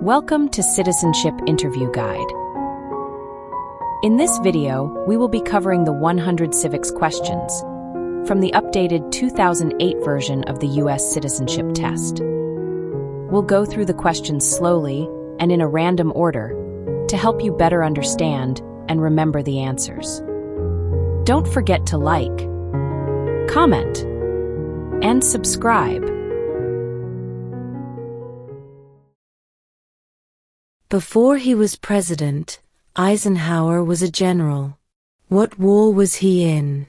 Welcome to Citizenship Interview Guide. In this video, we will be covering the 100 civics questions from the updated 2008 version of the U.S. Citizenship Test. We'll go through the questions slowly and in a random order to help you better understand and remember the answers. Don't forget to like, comment, and subscribe. Before he was president, Eisenhower was a general. What war was he in?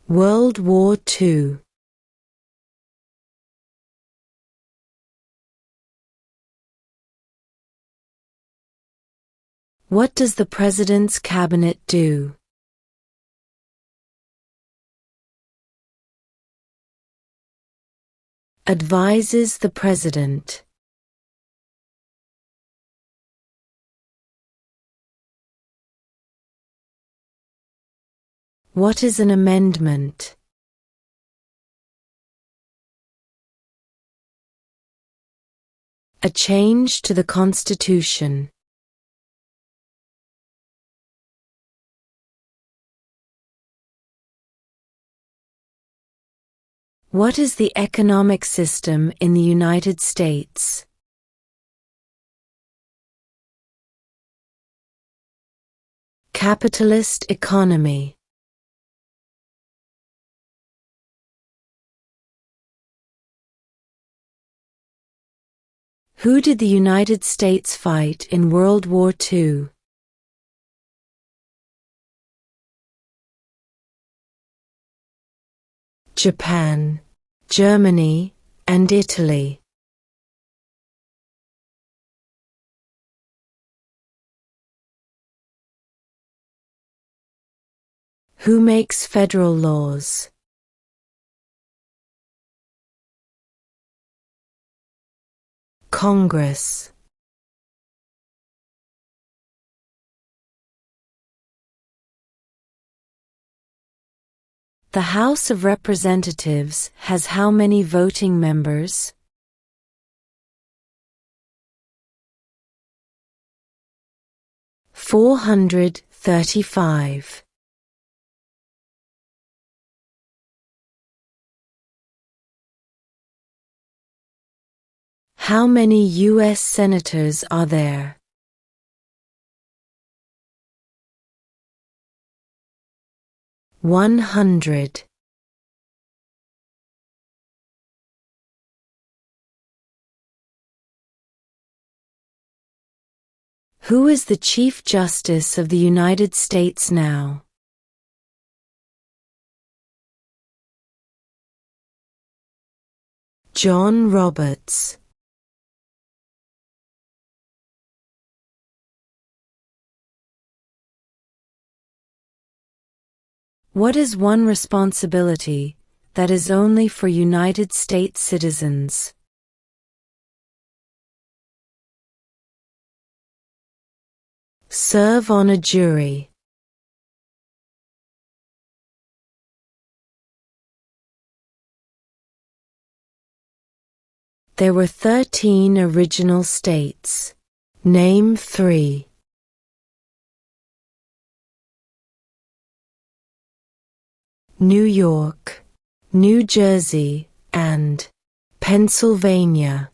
World War II. What does the president's cabinet do? Advises the president. What is an amendment? A change to the Constitution. What is the economic system in the United States? Capitalist economy. Who did the United States fight in World War II? Japan, Germany, and Italy. Who makes federal laws? Congress. The House of Representatives has how many voting members? 435. How many U.S. senators are there? 100. Who is the Chief Justice of the United States now? John Roberts. What is one responsibility that is only for United States citizens? Serve on a jury. There were 13 original states. Name 3. New York, New Jersey, and Pennsylvania.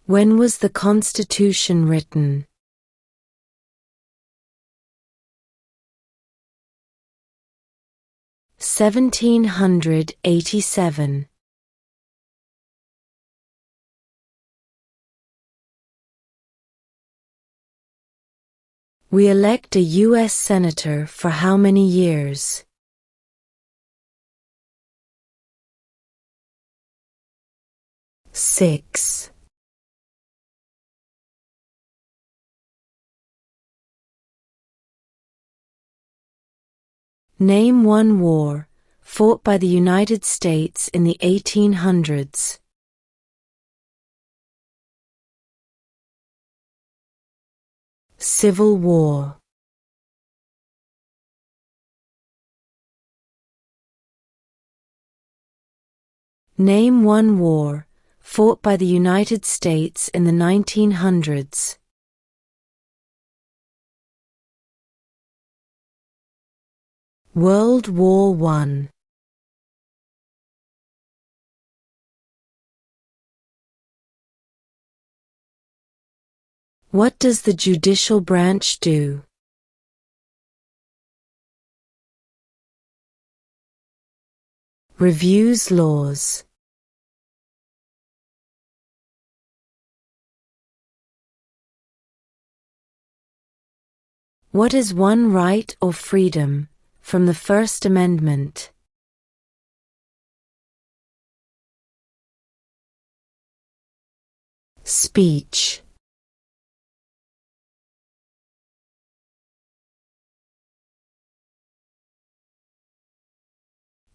When was the Constitution written? (1787). We elect a U.S. Senator for how many years? 6. Name one war fought by the United States in the 1800s. Civil War. Name one war fought by the United States in the 1900s. World War I. What does the judicial branch do? Reviews laws. What is one right or freedom from the First Amendment? Speech.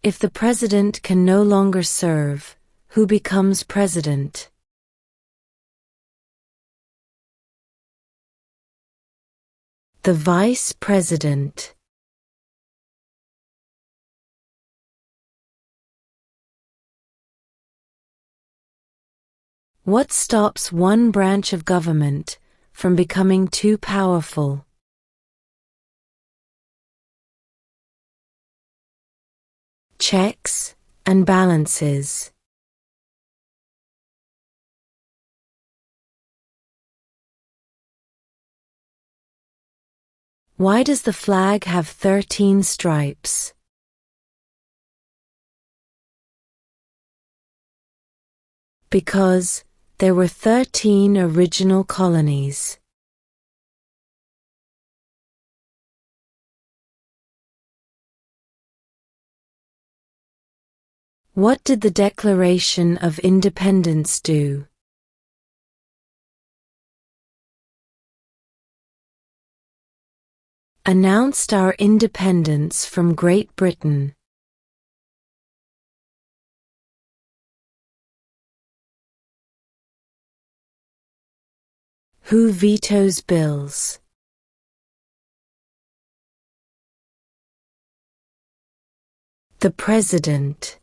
If the president can no longer serve, who becomes president? The vice president. What stops one branch of government from becoming too powerful? Checks and balances. Why does the flag have 13 stripes? Because there were 13 original colonies. What did the Declaration of Independence do? Announced our independence from Great Britain. Who vetoes bills? The President.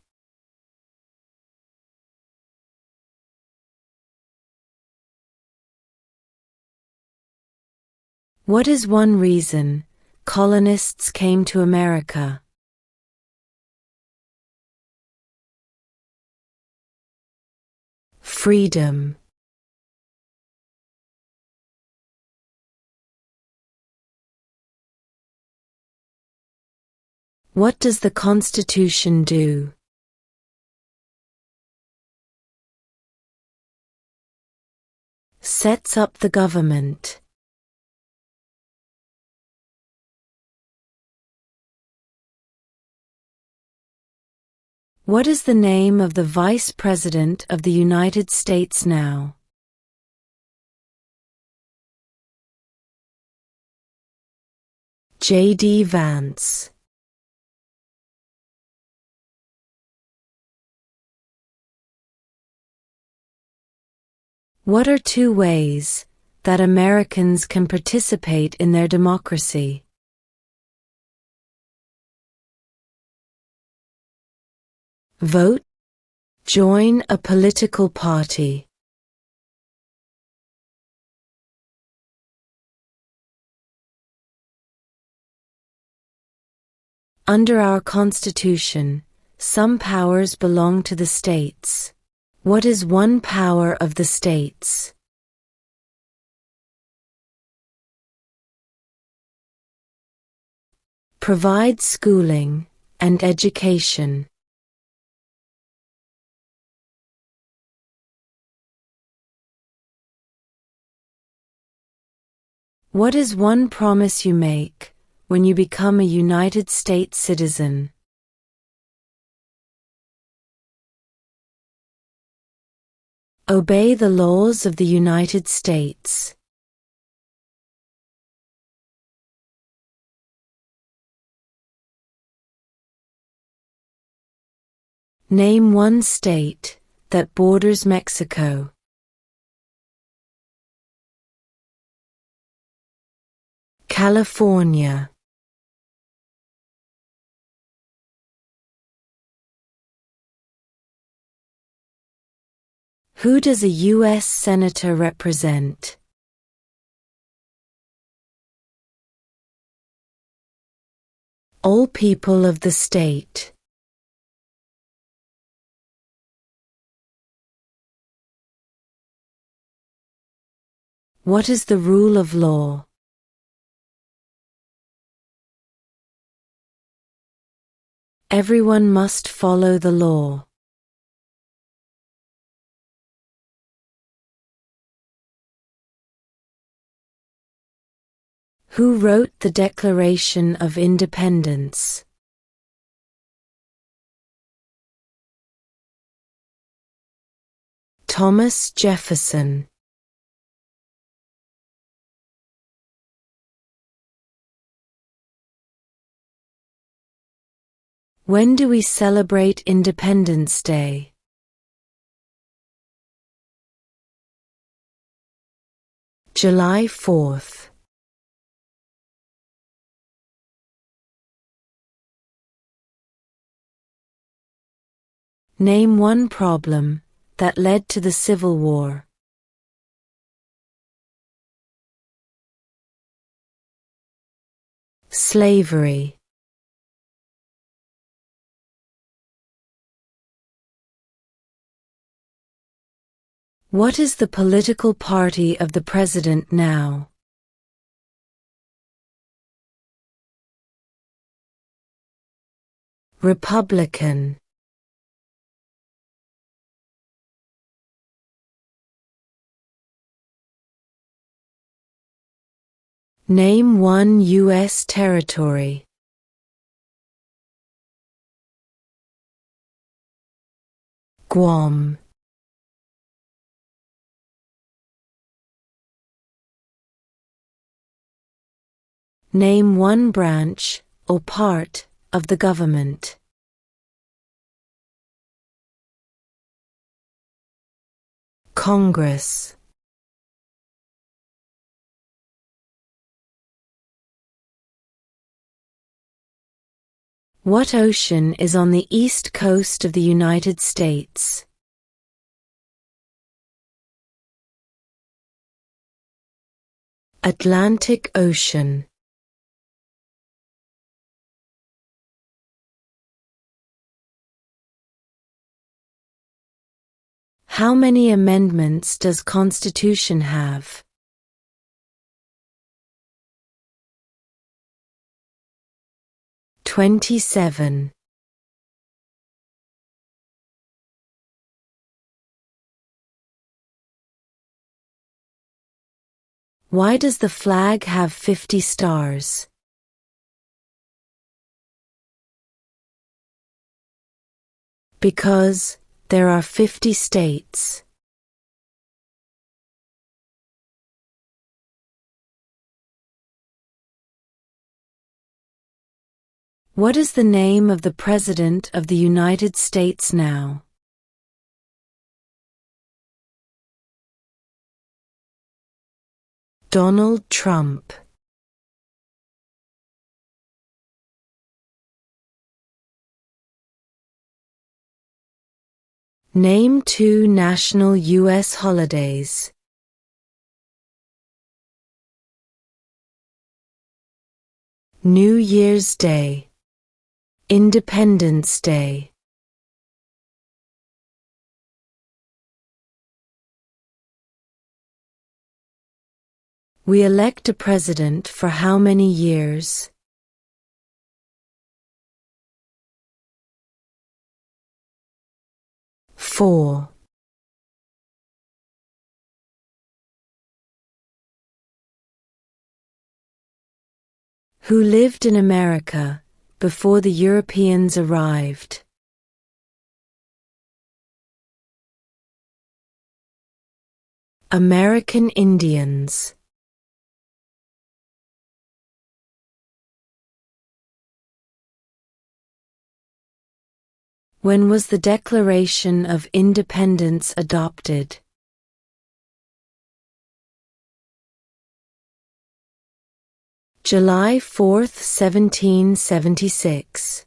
What is one reason colonists came to America? Freedom. What does the Constitution do? Sets up the government. What is the name of the Vice President of the United States now? J.D. Vance. What are two ways that Americans can participate in their democracy? Vote. Join a political party. Under our Constitution, some powers belong to the states. What is one power of the states? Provide schooling and education. What is one promise you make when you become a United States citizen? Obey the laws of the United States. Name one state that borders Mexico. California. Who does a U.S. Senator represent? All people of the state. What is the rule of law? Everyone must follow the law. Who wrote the Declaration of Independence? Thomas Jefferson. When do we celebrate Independence Day? July 4th. Name one problem that led to the Civil War. Slavery. What is the political party of the president now? Republican. Name one U.S. territory. Guam. Name one branch, or part, of the government. Congress. What ocean is on the east coast of the United States? Atlantic Ocean. How many amendments does Constitution have? 27. Why does the flag have 50 stars? Because there are 50 states. What is the name of the President of the United States now? Donald Trump. Name 2 national U.S. holidays. New Year's Day. Independence Day. We elect a president for how many years? 4. Who lived in America before the Europeans arrived? American Indians. When was the Declaration of Independence adopted? July 4, 1776.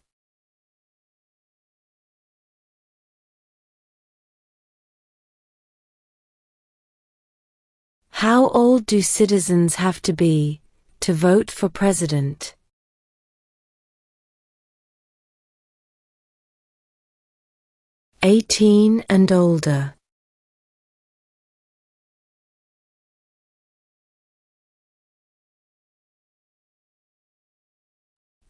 How old do citizens have to be to vote for president? 18 and older.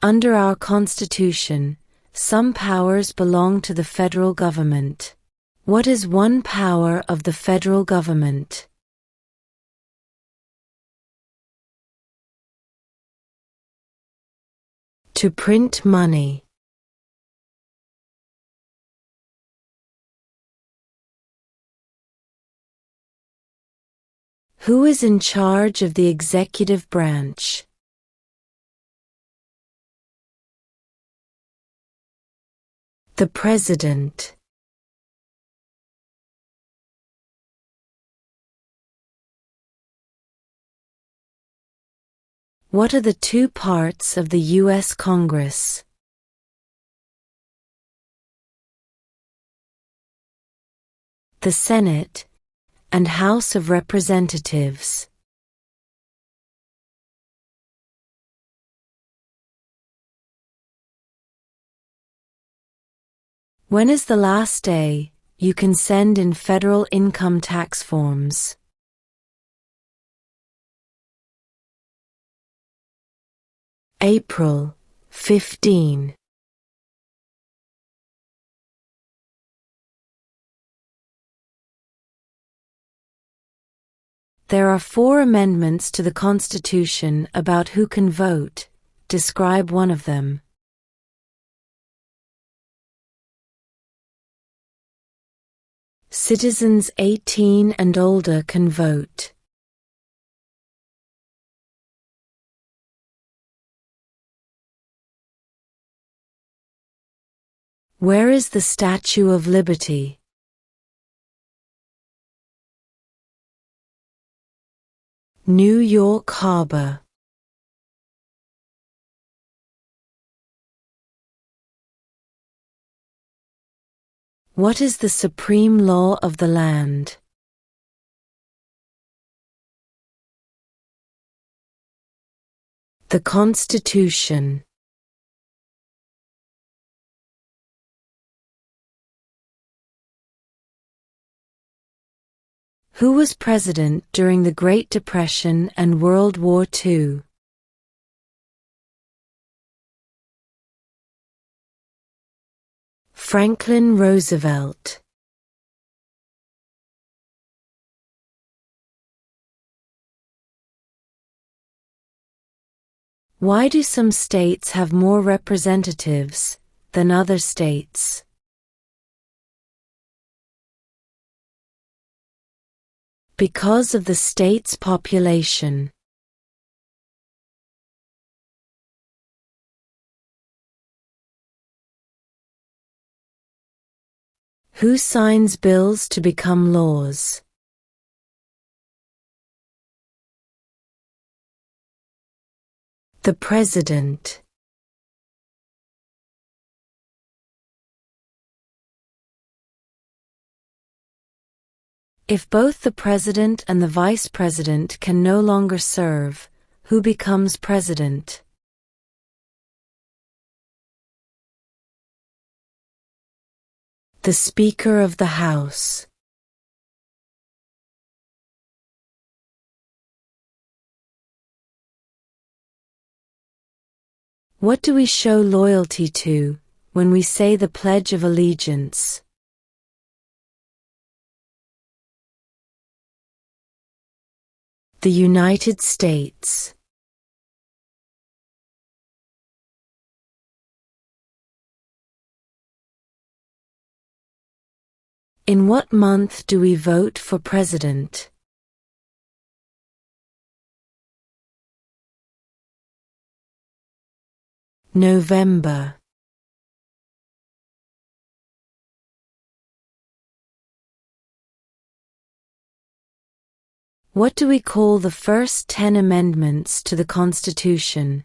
Under our Constitution, some powers belong to the federal government. What is one power of the federal government? To print money. Who is in charge of the executive branch? The President. What are the two parts of the U.S. Congress? The Senate and House of Representatives. When is the last day you can send in federal income tax forms? April 15. There are 4 amendments to the Constitution about who can vote. Describe one of them. Citizens 18 and older can vote. Where is the Statue of Liberty? New York Harbor. What is the supreme law of the land? The Constitution. Who was president during the Great Depression and World War II? Franklin Roosevelt. Why do some states have more representatives than other states? Because of the state's population. Who signs bills to become laws? The President. If both the President and the Vice President can no longer serve, who becomes President? The Speaker of the House. What do we show loyalty to when we say the Pledge of Allegiance? The United States. In what month do we vote for president? November. What do we call the first 10 amendments to the Constitution?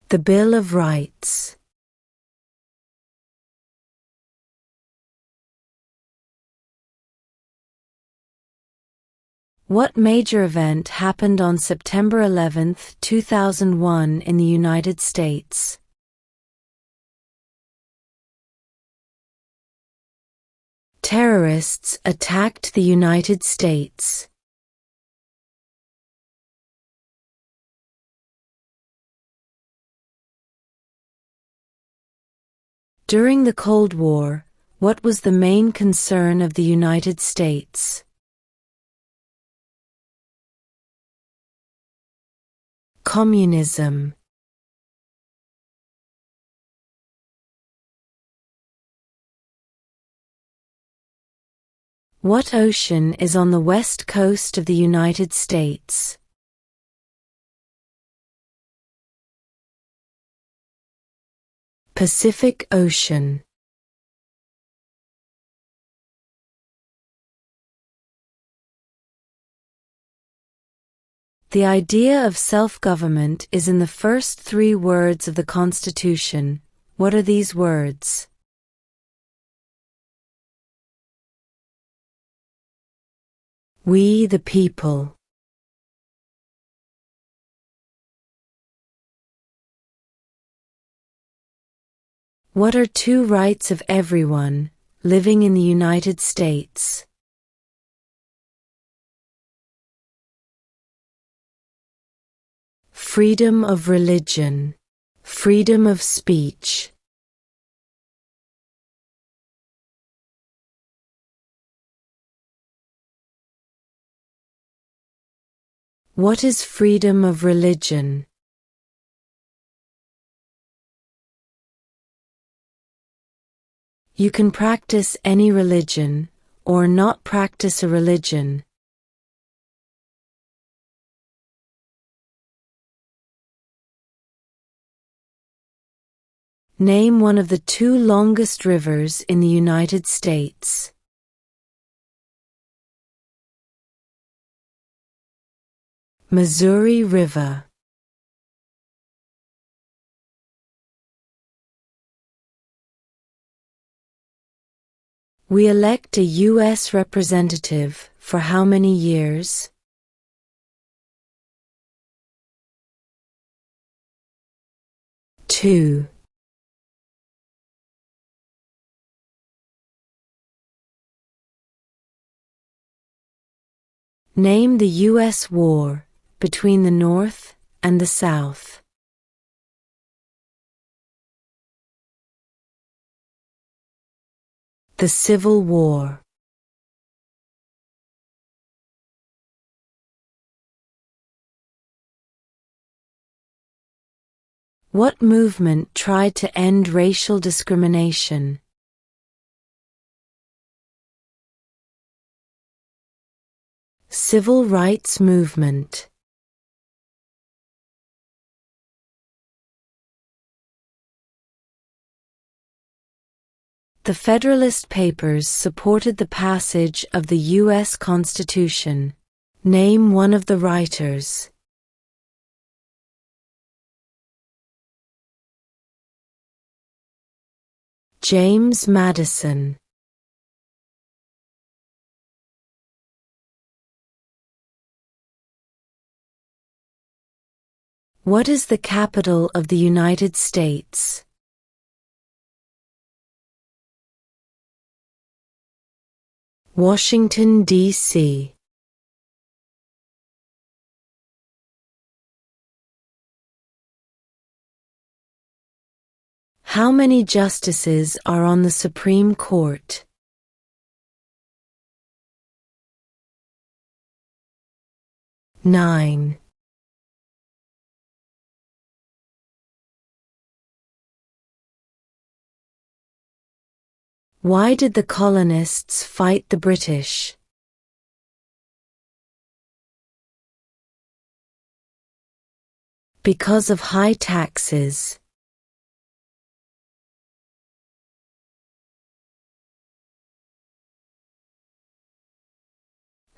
The Bill of Rights. What major event happened on September 11, 2001 in the United States? Terrorists attacked the United States. During the Cold War, what was the main concern of the United States? Communism. What ocean is on the west coast of the United States? Pacific Ocean. The idea of self-government is in the first 3 words of the Constitution. What are these words? We the people. What are 2 rights of everyone living in the United States? Freedom of religion, freedom of speech. What is freedom of religion? You can practice any religion, or not practice a religion. Name one of the 2 longest rivers in the United States. Missouri River. We elect a U.S. representative for how many years? Two. Name the U.S. war between the North and the South. The Civil War. What movement tried to end racial discrimination? Civil rights movement. The Federalist Papers supported the passage of the U.S. Constitution. Name one of the writers. James Madison. What is the capital of the United States? Washington, D.C. How many justices are on the Supreme Court? 9. Why did the colonists fight the British? Because of high taxes.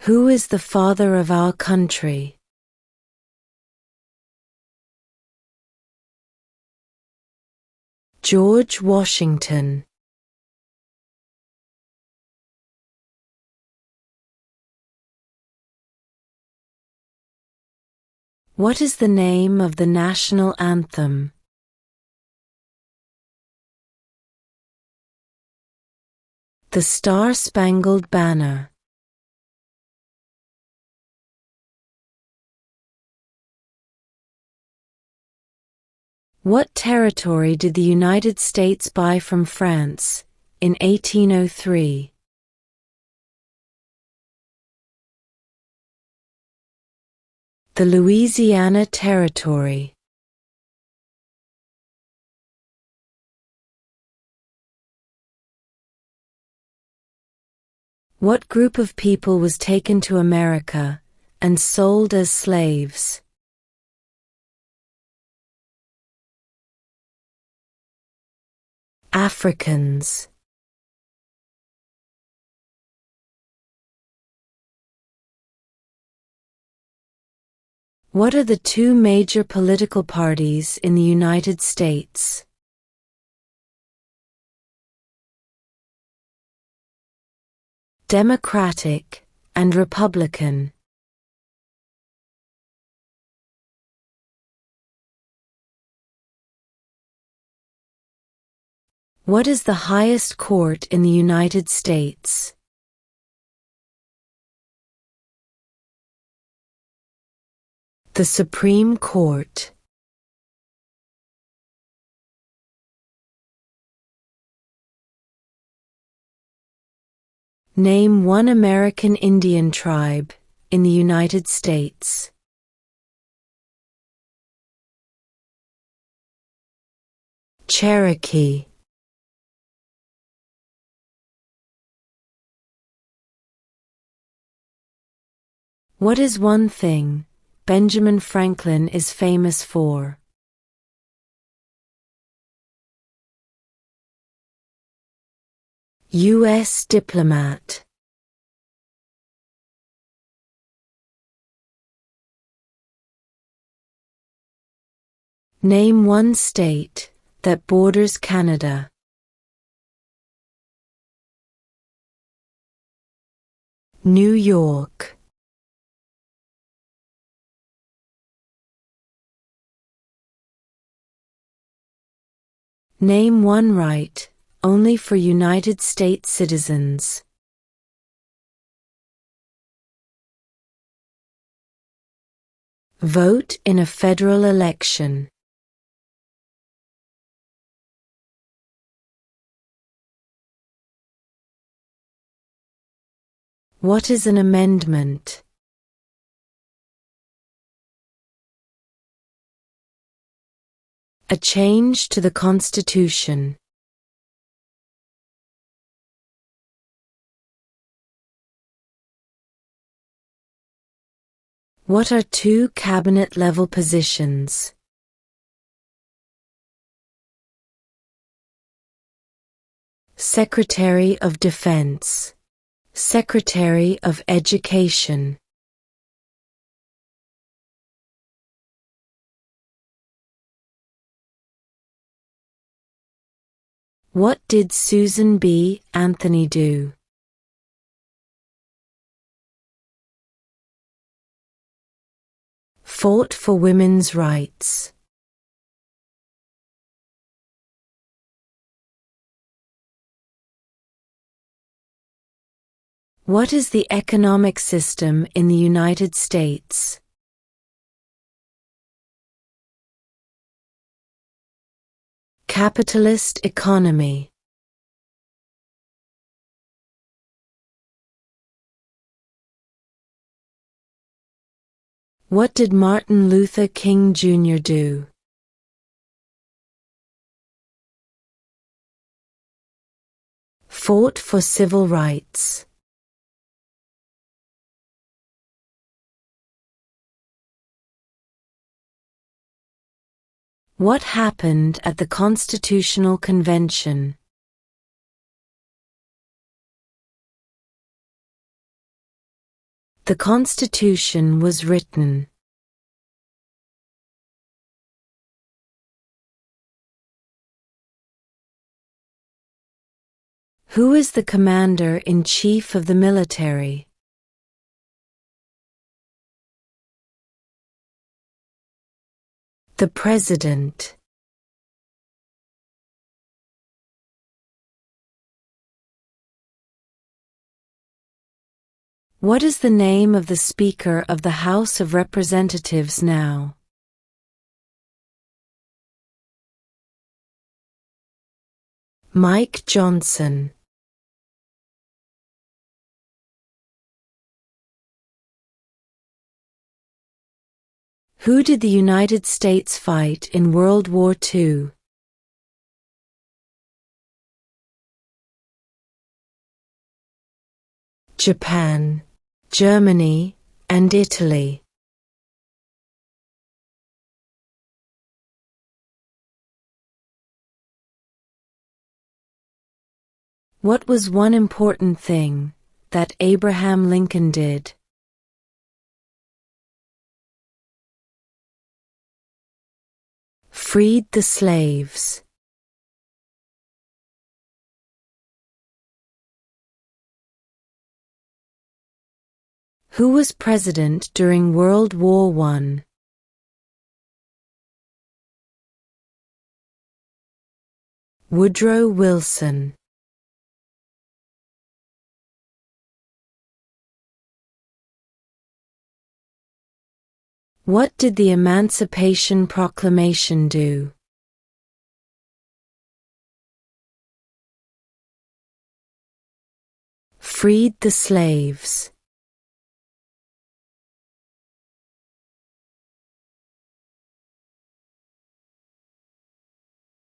Who is the father of our country? George Washington. What is the name of the national anthem? The Star-Spangled Banner. What territory did the United States buy from France in 1803? The Louisiana Territory. What group of people was taken to America and sold as slaves? Africans. What are the two major political parties in the United States? Democratic and Republican. What is the highest court in the United States? The Supreme Court. Name one American Indian tribe in the United States. Cherokee. What is one thing Benjamin Franklin is famous for? U.S. diplomat. Name one state that borders Canada. New York. Name one right only for United States citizens. Vote in a federal election. What is an amendment? A change to the Constitution. What are two cabinet-level positions? Secretary of Defense. Secretary of Education. What did Susan B. Anthony do? Fought for women's rights. What is the economic system in the United States? Capitalist economy. What did Martin Luther King Jr. do? Fought for civil rights. What happened at the Constitutional Convention? The Constitution was written. Who is the Commander-in-Chief of the military? The President. What is the name of the Speaker of the House of Representatives now? Mike Johnson. Who did the United States fight in World War II? Japan, Germany, and Italy. What was one important thing that Abraham Lincoln did? Freed the slaves. Who was president during World War I? Woodrow Wilson. What did the Emancipation Proclamation do? Freed the slaves.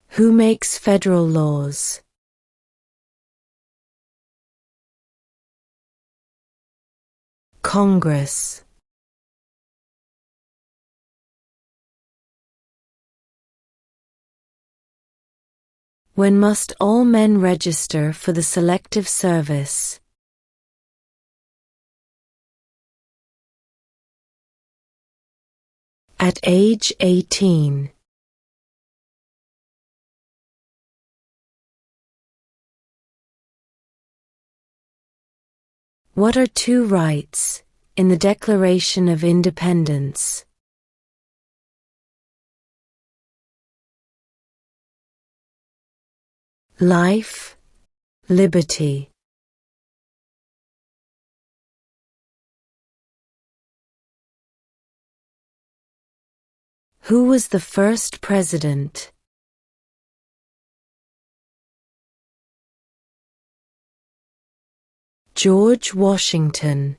Who makes federal laws? Congress. When must all men register for the Selective Service? At age 18. What are two rights in the Declaration of Independence? Life, liberty. Who was the first president? George Washington.